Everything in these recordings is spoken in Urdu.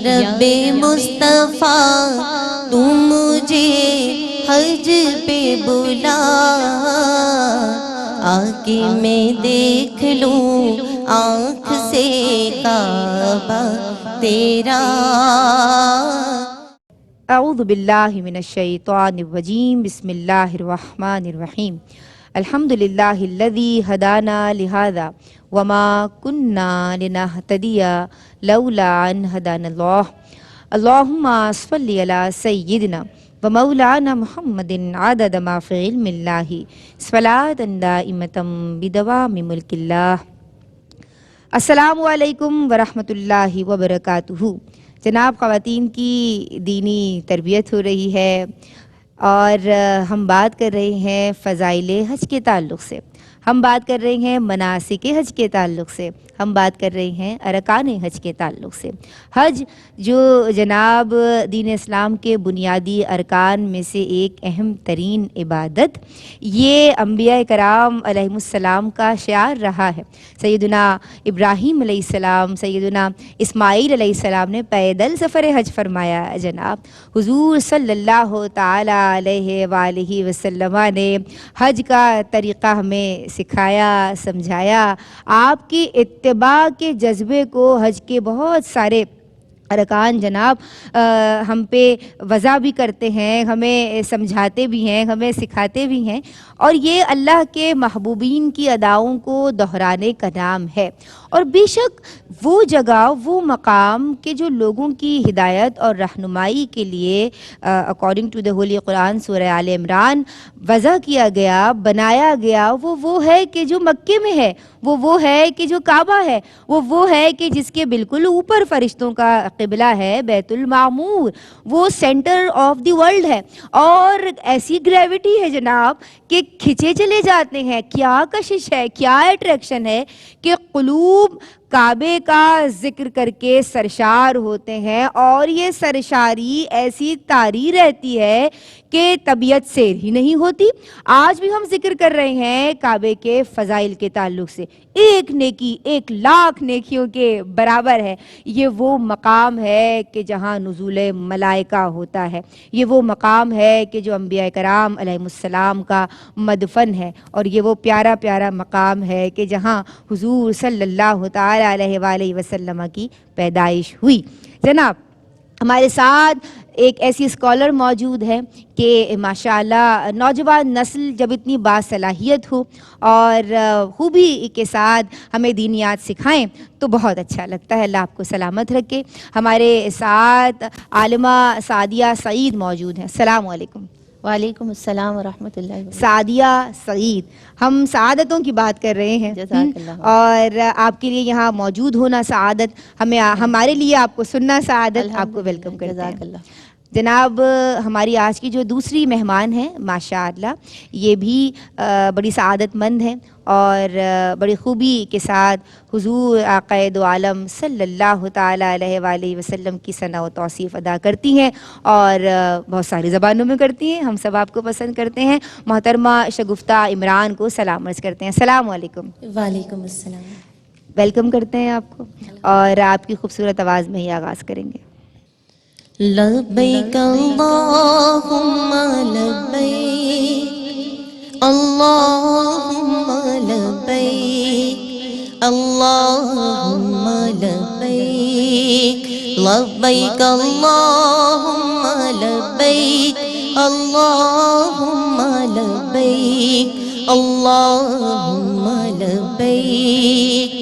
رب مصطفیٰ تو مجھے حج پہ بلا، آ کے میں دیکھ لوں آنکھ سے کعبہ تیرا۔ اعوذ باللہ من الشیطان الرجیم، بسم اللہ الرحمن الرحیم۔ الحمدللہ الذی ہدانا لہذا وما کننا لنہتدی لولا ان ہدانا اللہ۔ اللہم صلی علی سیدنا ومولانا محمد عدد ما فی علم اللہ صلاۃ دائمۃ بدوام ملک اللہ۔ السلام علیکم ورحمۃ اللہ وبرکاتہ۔ جناب، خواتین کی دینی تربیت ہو رہی ہے اور ہم بات کر رہے ہیں فضائل حج کے تعلق سے، ہم بات کر رہے ہیں مناسک حج کے تعلق سے، ہم بات کر رہے ہیں ارکان حج کے تعلق سے۔ حج جو جناب دین اسلام کے بنیادی ارکان میں سے ایک اہم ترین عبادت، یہ انبیاء کرام علیہ السلام کا شعار رہا ہے۔ سیدنا ابراہیم علیہ السلام، سیدنا اسماعیل علیہ السلام نے پیدل سفر حج فرمایا۔ جناب حضور صلی اللہ تعالی علیہ وآلہ وسلم نے حج کا طریقہ ہمیں سکھایا، سمجھایا۔ آپ کی اتباع کے جذبے کو حج کے بہت سارے ارکان جناب ہم پہ وضع بھی کرتے ہیں، ہمیں سمجھاتے بھی ہیں، ہمیں سکھاتے بھی ہیں، اور یہ اللہ کے محبوبین کی اداؤں کو دہرانے کا نام ہے۔ اور بے شک وہ جگہ، وہ مقام کہ جو لوگوں کی ہدایت اور رہنمائی کے لیے اکارڈنگ ٹو دا ہولی قرآن سورہ آل عمران وضع کیا گیا، بنایا گیا، وہ ہے کہ جو مکے میں ہے، وہ ہے کہ جو کعبہ ہے، وہ ہے کہ جس کے بالکل اوپر فرشتوں کا قبلہ ہے، بیت المعمور، وہ سینٹر آف دی ورلڈ ہے، اور ایسی گریوٹی ہے جناب کہ کھچے چلے جاتے ہیں۔ کیا کشش ہے، کیا اٹریکشن ہے کہ قلوب کعبے کا ذکر کر کے سرشار ہوتے ہیں، اور یہ سرشاری ایسی طاری رہتی ہے کہ طبیعت سیر ہی نہیں ہوتی۔ آج بھی ہم ذکر کر رہے ہیں کعبے کے فضائل کے تعلق سے، ایک نیکی 1,00,000 نیکیوں کے برابر ہے۔ یہ وہ مقام ہے کہ جہاں نزول ملائکہ ہوتا ہے، یہ وہ مقام ہے کہ جو انبیاء کرام علیہ السلام کا مدفن ہے، اور یہ وہ پیارا پیارا مقام ہے کہ جہاں حضور صلی اللہ تعالی علیہ وآلہ وسلم کی پیدائش ہوئی۔ جناب ہمارے ساتھ ایک ایسی اسکالر موجود ہے کہ ماشاءاللہ نوجوان نسل جب اتنی باصلاحیت ہو اور خوبی کے ساتھ ہمیں دینیات سکھائیں تو بہت اچھا لگتا ہے۔ اللہ آپ کو سلامت رکھے۔ ہمارے ساتھ عالمہ سعدیہ سعید موجود ہیں۔ السلام علیکم۔ وعلیکم السلام ورحمۃ اللہ وبرکاتہ۔ سعدیہ سعید، ہم سعادتوں کی بات کر رہے ہیں، جزاک اللہ۔ اور آپ کے لیے یہاں موجود ہونا سعادت، ہمارے لیے آپ کو سننا سعادت۔ آپ کو ویلکم کرتے ہیں۔ جزاک اللہ۔ جناب ہماری آج کی جو دوسری مہمان ہیں ماشاءاللہ، یہ بھی بڑی سعادت مند ہیں، اور بڑی خوبی کے ساتھ حضور آقا دو عالم صلی اللہ تعالی علیہ وآلہ وسلم کی ثنا و توصیف ادا کرتی ہیں، اور بہت ساری زبانوں میں کرتی ہیں۔ ہم سب آپ کو پسند کرتے ہیں۔ محترمہ شگفتہ عمران کو سلام عرض کرتے ہیں۔ السلام علیکم۔ وعلیکم السلام۔ ویلکم کرتے ہیں آپ کو، اور آپ کی خوبصورت آواز میں ہی آغاز کریں گے۔ لبیک اللہم لبیک، اللہم لبیک، اللہم لبیک، لبیک اللہم لبیک، اللہم لبیک، اللہم لبیک۔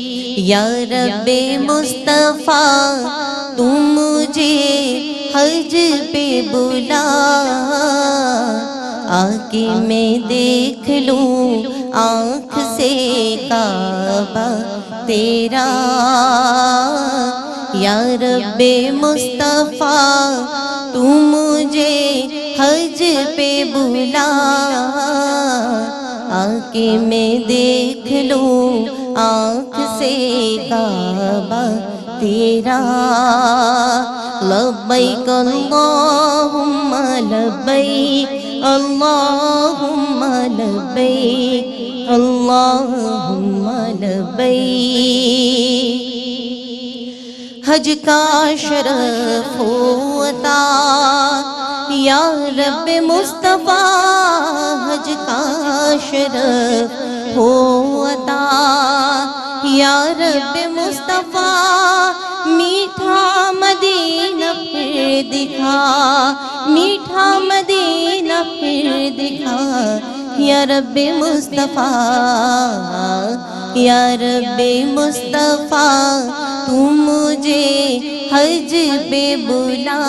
یا رب مصطفیٰ تو مجھے حج پہ بلا، آ کے میں دیکھ لوں آنکھ سے کعبہ تیرا۔ یا رب مصطفیٰ تو مجھے حج پہ بلا، آ کے میں دیکھ لوں آنکھ سے کعبہ تیرا۔ لبیک اللہم لبیک، اللہم لبیک، اللہم لبیک۔ حج کا شرف ہو عطا یا رب مصطفیٰ، حج کا شرف ہو عطا یا رب مصطفیٰ، میٹھا مدینہ پھر دکھا، میٹھا مدینہ پھر دکھا یا رب مصطفیٰ، یا رب مصطفیٰ، تو مجھے حج پہ بلا،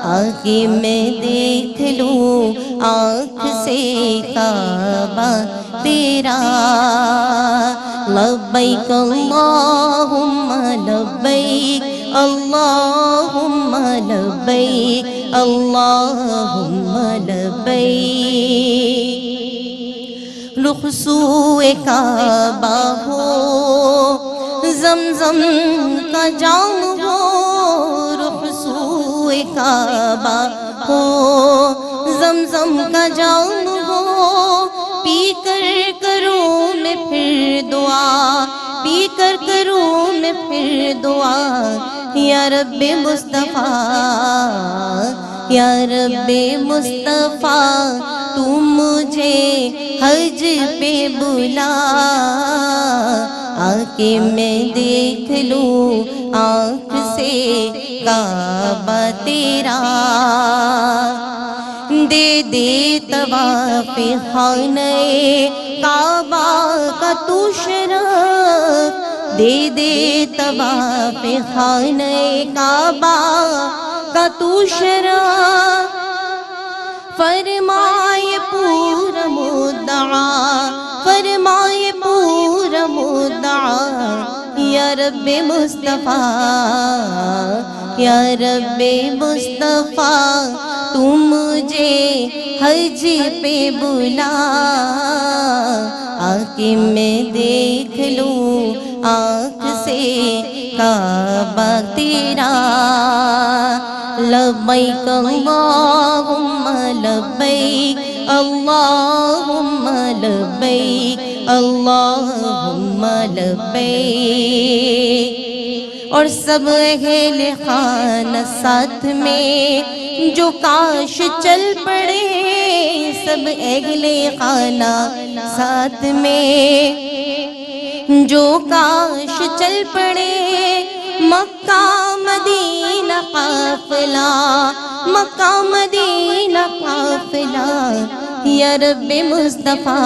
آکے میں دیکھ لوں آنکھ سے کعبہ تیرا، لبیک اللہم لبیک، اللہم لبیک، اللہم لبیک، رخ سوئے کعبہ ہو، زمزم کا جام ہو، رخ سوئے کعبہ ہو، زمزم کا جام ہو، پی کر کروں میں پھر دعا، پی کر کروں میں پھر دعا یا رب مصطفیٰ، یا رب مصطفیٰ، تو مجھے حج پہ بلا، آکے میں دیکھ لوں آنکھ سے کعبہ تیرا، دے دے طواف خانہ کعبہ کا تو شرف، دے دے طواف خانہ کعبہ کا تو شرف، فرمائے پورا مدعا، فرمائے پورا مدعا یا رب مصطفیٰ، یا رب مصطفیٰ، تو مجھے حج پہ بلا، آکے میں دیکھ لوں آنکھ سے کعبہ تیرا، لبیک اللہم لبیک، اللہم لبیک، اللہم لبیک، اور سب اہل خانہ ساتھ میں جو کاش چل پڑے، سب اہل خانہ ساتھ میں جو کاش چل پڑے، مکہ مدینہ قافلہ، مکہ مدینہ قافلہ یا رب مصطفیٰ،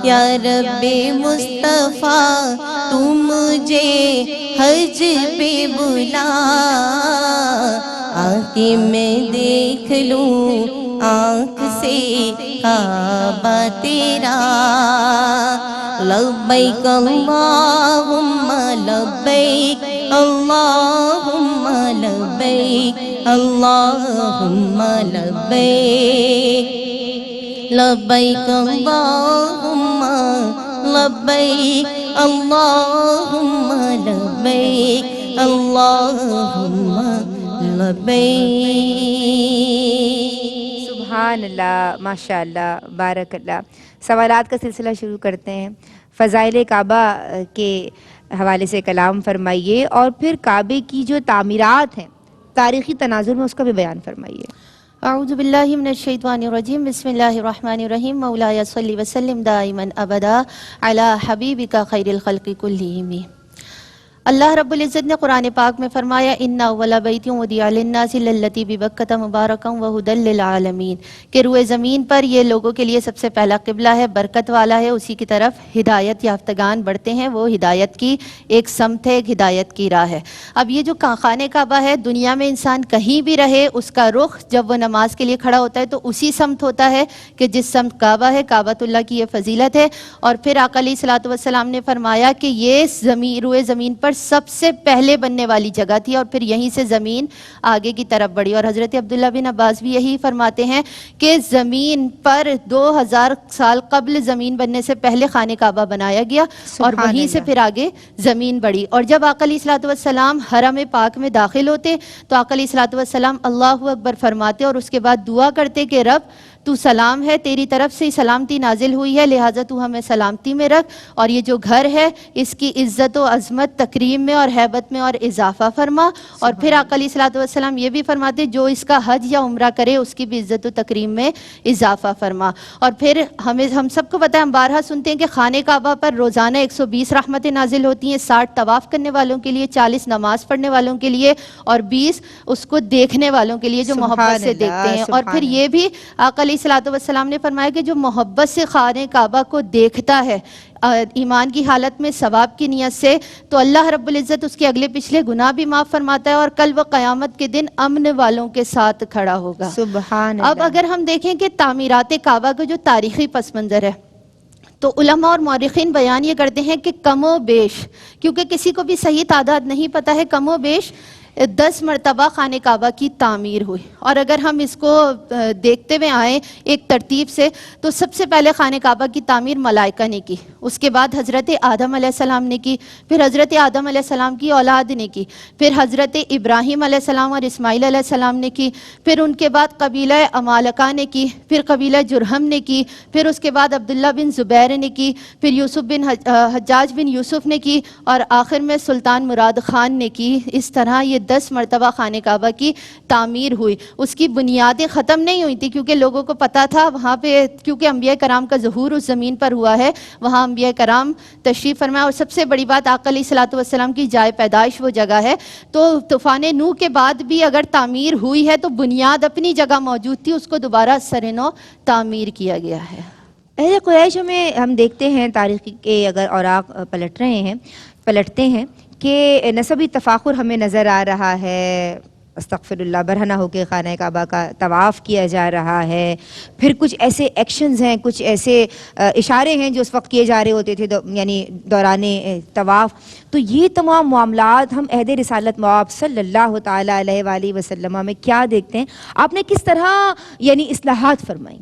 یا رب مصطفیٰ، تو مجھے حج پہ بلا، آکے میں دیکھ لوں آنکھ سے کعبہ تیرا، لبیک اللہم لبیک، اللہم لبیک، اللہم لبیک، لبیک اللہم لبیک، اللہم لبیک، اللہم لبیک۔ سبحان اللہ، ماشاء اللہ، بارک اللہ۔ سوالات کا سلسلہ شروع کرتے ہیں۔ فضائل کعبہ کے حوالے سے کلام فرمائیے، اور پھر کعبے کی جو تعمیرات ہیں تاریخی تناظر میں اس کا بھی بیان فرمائیے۔ اعوذ باللہ من الشیطان الرجیم، بسم اللہ الرحمن الرحیم، مولایا صلی وسلم دائما ابدا علی حبیبک خیر الخلق کلہم۔ اللہ رب العزت نے قرآن پاک میں فرمایا ان اول بیت وضع للناس للتی ببکۃ مبارکا وہدی للعالمین، کہ روئے زمین پر یہ لوگوں کے لیے سب سے پہلا قبلہ ہے، برکت والا ہے، اسی کی طرف ہدایت یافتگان بڑھتے ہیں، وہ ہدایت کی ایک سمت ہے، ایک ہدایت کی راہ ہے۔ اب یہ جو خانہ کعبہ ہے، دنیا میں انسان کہیں بھی رہے، اس کا رخ جب وہ نماز کے لیے کھڑا ہوتا ہے تو اسی سمت ہوتا ہے کہ جس سمت کعبہ ہے، کعبۃ اللہ کی یہ فضیلت ہے۔ اور پھر آقا علیہ الصلوۃ والسلام نے فرمایا کہ یہ روئے زمین پر سب سے پہلے بننے والی جگہ تھی، اور پھر یہیں سے زمین آگے کی طرف بڑھی۔ اور حضرت عبداللہ بن عباس بھی یہی فرماتے ہیں کہ زمین پر 2000 سال قبل زمین بننے سے پہلے خانہ کعبہ بنایا گیا، اور وہیں سے پھر آگے زمین بڑھی۔ اور جب آقا علیہ الصلوۃ والسلام حرم پاک میں داخل ہوتے تو آقا علیہ الصلوۃ والسلام اللہ اکبر فرماتے اور اس کے بعد دعا کرتے کہ رب تو سلام ہے، تیری طرف سے سلامتی نازل ہوئی ہے، لہٰذا تو ہمیں سلامتی میں رکھ، اور یہ جو گھر ہے اس کی عزت و عظمت تکریم میں اور ہیبت میں اور اضافہ فرما۔ اور پھر آقا علیہ الصلوۃ والسلام یہ بھی فرماتے جو اس کا حج یا عمرہ کرے اس کی بھی عزت و تکریم میں اضافہ فرما۔ اور پھر ہم سب کو پتہ ہے، ہم بارہا سنتے ہیں کہ خانہ کعبہ پر روزانہ 120 رحمتیں نازل ہوتی ہیں، 60 طواف کرنے والوں کے لیے، 40 نماز پڑھنے والوں کے لیے، اور 20 اس کو دیکھنے والوں کے لیے جو محبت سے دیکھتے ہیں۔ اور پھر یہ بھی آقا علیہ الصلوۃ والسلام نے فرمایا کہ جو محبت سے خانہ کعبہ کو دیکھتا ہے ایمان کی حالت میں ثواب کی نیت سے، تو اللہ رب العزت اس کے اگلے پچھلے گناہ بھی معاف فرماتا ہے، اور کل وہ قیامت کے دن امن والوں کے ساتھ کھڑا ہوگا۔ سبحان اب اللہ۔ اگر ہم دیکھیں کہ تعمیرات کعبہ کا جو تاریخی پس منظر ہے، تو علماء اور مورخین بیان یہ کرتے ہیں کہ کم و بیش، کیونکہ کسی کو بھی صحیح تعداد نہیں پتہ ہے، کم و بیش 10 مرتبہ خانہ کعبہ کی تعمیر ہوئی۔ اور اگر ہم اس کو دیکھتے ہوئے آئیں ایک ترتیب سے، تو سب سے پہلے خانہ کعبہ کی تعمیر ملائکہ نے کی، اس کے بعد حضرت آدم علیہ السلام نے کی، پھر حضرت آدم علیہ السلام کی اولاد نے کی، پھر حضرت ابراہیم علیہ السلام اور اسماعیل علیہ السلام نے کی، پھر ان کے بعد قبیلہ عمالقہ نے کی، پھر قبیلہ جرہم نے کی، پھر اس کے بعد عبداللہ بن زبیر نے کی، پھر یوسف بن حجاج بن یوسف نے کی، اور آخر میں سلطان مراد خان نے کی۔ اس طرح یہ 10 مرتبہ خانہ کعبہ کی تعمیر ہوئی۔ اس کی بنیادیں ختم نہیں ہوئی تھی، کیونکہ لوگوں کو پتہ تھا وہاں پہ، کیونکہ انبیاء کرام کا ظہور اس زمین پر ہوا ہے، وہاں انبیاء کرام تشریف فرمایا، اور سب سے بڑی بات آقا علیہ الصلوۃ والسلام کی جائے پیدائش وہ جگہ ہے۔ تو طوفان نوح کے بعد بھی اگر تعمیر ہوئی ہے تو بنیاد اپنی جگہ موجود تھی، اس کو دوبارہ سر نو تعمیر کیا گیا ہے۔ اہل قریش میں ہم دیکھتے ہیں تاریخ کے اگر اوراق پلٹتے ہیں کہ نسبی تفاخر ہمیں نظر آ رہا ہے، استغفر اللہ، برہنہ ہو کے خانہ کعبہ کا طواف کیا جا رہا ہے، پھر کچھ ایسے ایکشنز ہیں، کچھ ایسے اشارے ہیں جو اس وقت کیے جا رہے ہوتے تھے یعنی دوران طواف۔ تو یہ تمام معاملات ہم عہد رسالت مآب صلی اللہ تعالیٰ علیہ وآلہ وسلم میں کیا دیکھتے ہیں؟ آپ نے کس طرح یعنی اصلاحات فرمائیں؟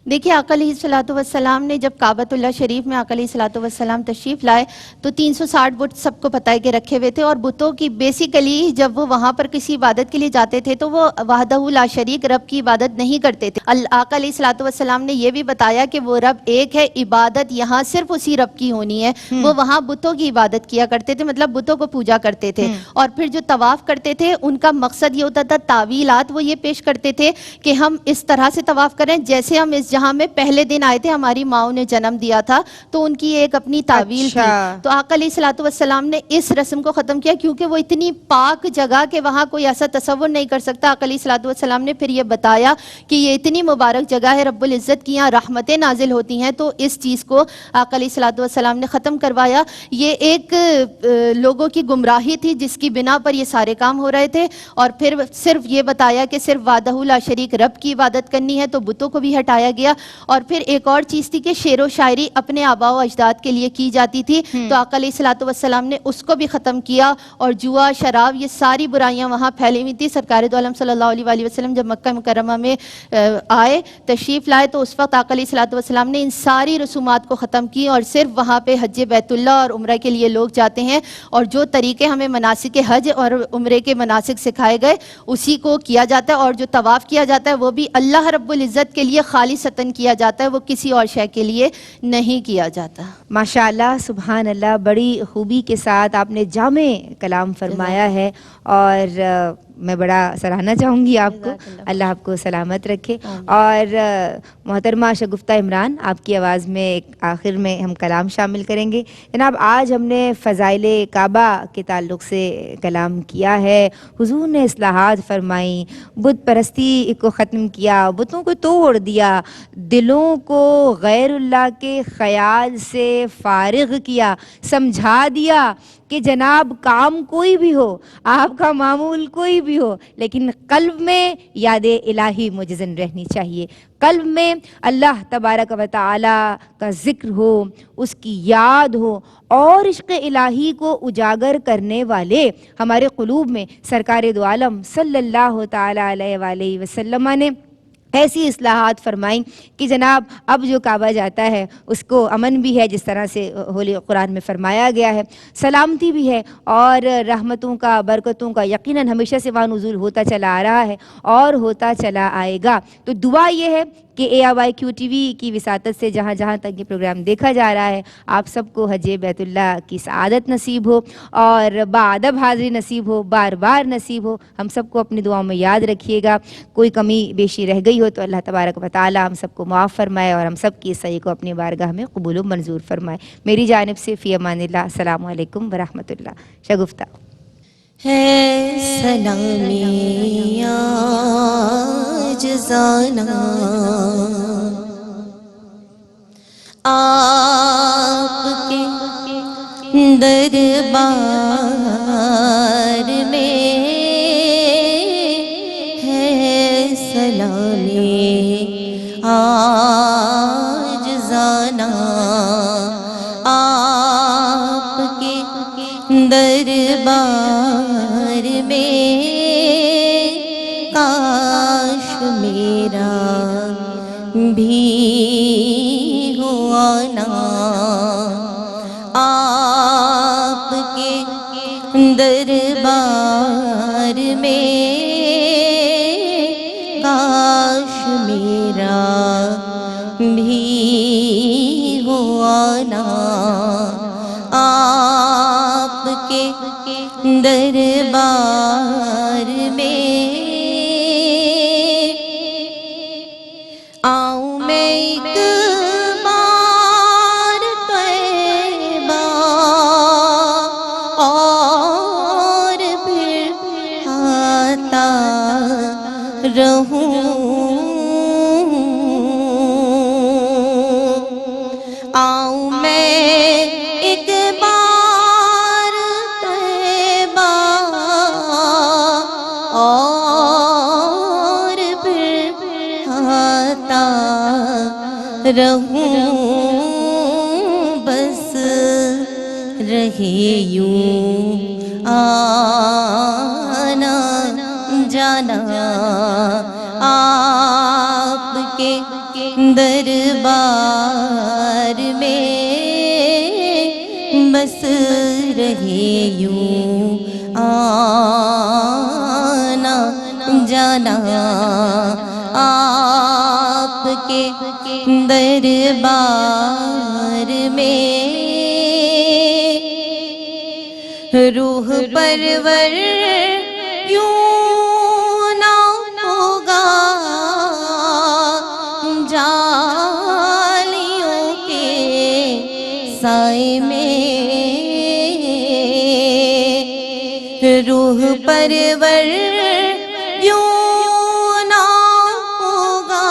دیکھیے آقا علیہ الصلوۃ والسلام نے جب کعبۃ اللہ شریف میں آقا علیہ الصلوۃ والسلام تشریف لائے تو 360 بت سب کو پتہ ہے کہ رکھے ہوئے تھے، اور بتوں کی بیسیکلی جب وہ وہاں پر کسی عبادت کے لیے جاتے تھے تو وہ وحدہ لا شریک رب کی عبادت نہیں کرتے تھے۔ آقا علیہ الصلوۃ والسلام نے یہ بھی بتایا کہ وہ رب ایک ہے، عبادت یہاں صرف اسی رب کی ہونی ہے۔ وہ وہاں بتوں کی عبادت کیا کرتے تھے، مطلب بتوں کو پوجا کرتے تھے، اور پھر جو طواف کرتے تھے ان کا مقصد یہ ہوتا تھا، تعویلات وہ یہ پیش کرتے تھے کہ ہم اس طرح سے طواف کریں جیسے ہم اس جہاں میں پہلے دن آئے تھے، ہماری ماؤں نے جنم دیا تھا، تو ان کی ایک اپنی تعویل تھی۔ تو آقا علیہ الصلوۃ والسلام نے اس رسم کو ختم کیا، کیونکہ وہ اتنی پاک جگہ کہ وہاں کوئی ایسا تصور نہیں کر سکتا۔ آقا علیہ الصلوۃ والسلام نے پھر یہ بتایا کہ یہ اتنی مبارک جگہ ہے، رب العزت کی یہاں رحمتیں نازل ہوتی ہیں، تو اس چیز کو آقا علیہ الصلوۃ والسلام نے ختم کروایا۔ یہ ایک لوگوں کی گمراہی تھی جس کی بنا پر یہ سارے کام ہو رہے تھے، اور پھر صرف یہ بتایا کہ صرف وحدہ لا شریک رب کی عبادت کرنی ہے، تو بتوں کو بھی ہٹایا گیا۔ اور پھر ایک اور چیز تھی کہ شعر و شاعری اپنے آباء و اجداد کے لیے کی جاتی تھی، تو آقا علیہ الصلوۃ والسلام نے اس کو بھی ختم کیا، اور جوا، شراب، یہ ساری برائیاں وہاں پھیلی ہوئی تھی۔ سرکار دو عالم صلی اللہ علیہ وآلہ وسلم جب مکہ مکرمہ میں آئے، تشریف لائے، تو اس وقت آقا علیہ الصلوۃ والسلام نے ان ساری رسومات کو ختم کی، اور صرف وہاں پہ حج بیت اللہ اور عمرہ کے لیے لوگ جاتے ہیں، اور جو طریقے ہمیں مناسک حج اور عمرے کے مناسک سکھائے گئے اسی کو کیا جاتا ہے، اور جو طواف کیا جاتا ہے وہ بھی اللہ رب العزت کے لیے خالصتاً کیا جاتا ہے، وہ کسی اور شے کے لیے نہیں کیا جاتا۔ ماشاءاللہ، سبحان اللہ، بڑی خوبی کے ساتھ آپ نے جامع کلام فرمایا ہے، اور میں بڑا سراہنا چاہوں گی آپ کو، اللہ آپ کو سلامت رکھے۔ اور محترمہ شگفتہ عمران، آپ کی آواز میں ایک آخر میں ہم کلام شامل کریں گے۔ جناب، آج ہم نے فضائل کعبہ کے تعلق سے کلام کیا ہے، حضور نے اصلاحات فرمائیں، بت پرستی کو ختم کیا، بتوں کو توڑ دیا، دلوں کو غیر اللہ کے خیال سے فارغ کیا، سمجھا دیا کہ جناب کام کوئی بھی ہو، آپ کا معمول کوئی بھی ہو، لیکن قلب میں یاد الہی مجزن رہنی چاہیے، قلب میں اللہ تبارک و تعالی کا ذکر ہو، اس کی یاد ہو، اور عشق الہی کو اجاگر کرنے والے ہمارے قلوب میں سرکار دو عالم صلی اللہ تعالی علیہ وآلہ وسلم نے ایسی اصلاحات فرمائیں کہ جناب اب جو کعبہ جاتا ہے اس کو امن بھی ہے، جس طرح سے ہولی قرآن میں فرمایا گیا ہے، سلامتی بھی ہے، اور رحمتوں کا، برکتوں کا یقیناً ہمیشہ سے وہاں نزول ہوتا چلا آ رہا ہے اور ہوتا چلا آئے گا۔ تو دعا یہ ہے کہ ARYQ TV کی وساطت سے جہاں جہاں تک یہ پروگرام دیکھا جا رہا ہے، آپ سب کو حج بیت اللہ کی سعادت نصیب ہو اور باادب حاضری نصیب ہو، بار بار نصیب ہو. ہم سب کو اپنی دعاؤں میں یاد رکھیے گا. کوئی کمی بیشی رہ گئی ہو تو اللہ تبارک و تعالی ہم سب کو معاف فرمائے اور ہم سب کی صحیح کو اپنی بارگاہ میں قبول و منظور فرمائے. میری جانب سے فی امان اللہ. السلام علیکم ورحمۃ اللہ. شگفتہ ہے سلامی جزانا آپ کے دربار میں، ہے سلامی جزانا آپ کے دربار میں. کاش میرا بھی ہوا نا آپ کے دربار میں. کاش میرا بھی ہوا نا آپ کے دربار میں. آؤں میں ایک بار طیبہ اور پھر آتا رہوں. آؤں میں ایک بار طیبہ اور پھر آتا رہوں. بس رہے یوں آنا جانا آپ کے دربار میں. بس رہے یوں آنا جانا آپ کے دربار میں. روح پرور یوں نہ ہوگا جالیوں کے سائے میں. روح پرور یوں نہ ہوگا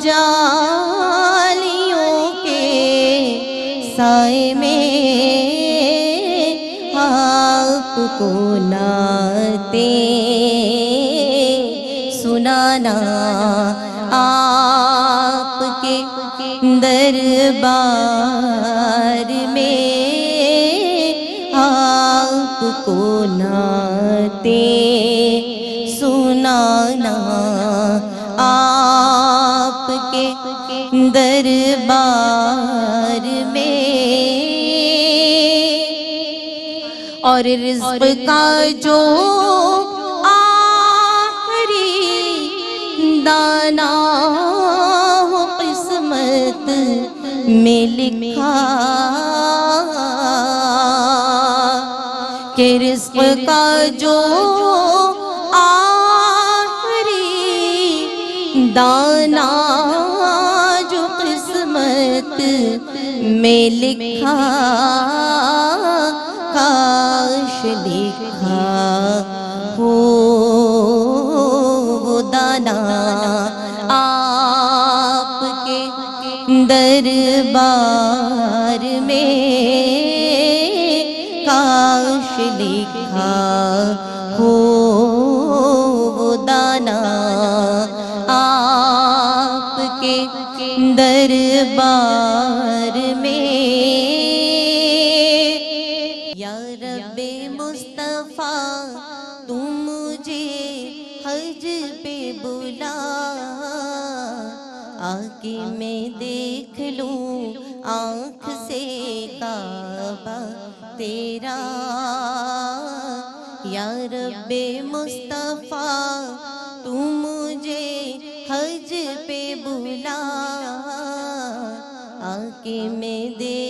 جالیوں کے سائے میں. آپ کو نعتیں سنانا آپ کے دربار میں. آپ کو نعتیں سنانا آپ کے دربار میں. اور رزق کا جو آخری دانا ہو قسمت میں لکھا کہ رزق کا جو آخری دانا جو قسمت میں لکھا کاش لکھا ہو وہ دانا آپ کے دربار میں. کاش لکھا ہو وہ دانا آپ کے دربار میں. یا رب مصطفیٰ تو مجھے حج پہ بلا آ کے میں دیکھ لوں آنکھ سے کعبہ تیرا. یا رب مصطفیٰ تو مجھے بلا آ کے میں دیکھ